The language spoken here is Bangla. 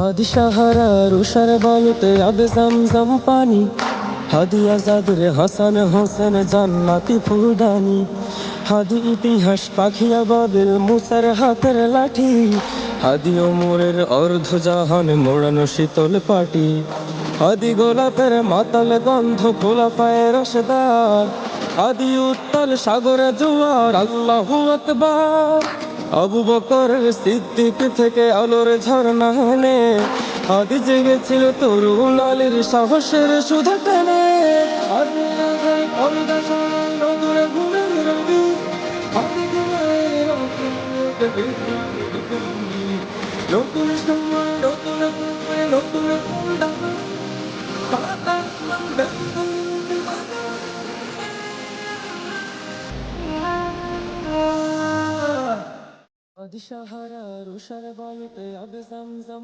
হাদি সাহারা রুষার বালুতে আবে জমজম পানি, হাদি আজাদ রে হাসান হোসেন জান্নাতি ফুলদানি, হাদি ইতিহাস পাখিয়া বাবিল মুসার হাতের লাঠি, হাদি ওমরের অর্ধ জাহান মোড়ানো শীতল পাটি, হাদি গোলাপের মাতাল গন্ধ খোলা পায়ে রসদার, হাদি উত্তাল সাগরে জোয়ার আল্লাহু আকবার। আবু বকরের সিদ্দিক থেকে আলোর ঝর্ণা হেনে, হাদি জেগেছিল তরুণ আলীর সাহসের সুধা টেনে। হাদি আজাই পর্দা সরাই নতুন ঘুমের রবি, হাদি ঘুমের নতুন সময় নতুন ঘুমে নতুন হাদি সাহারা রুষার বালুতে আবে জমজম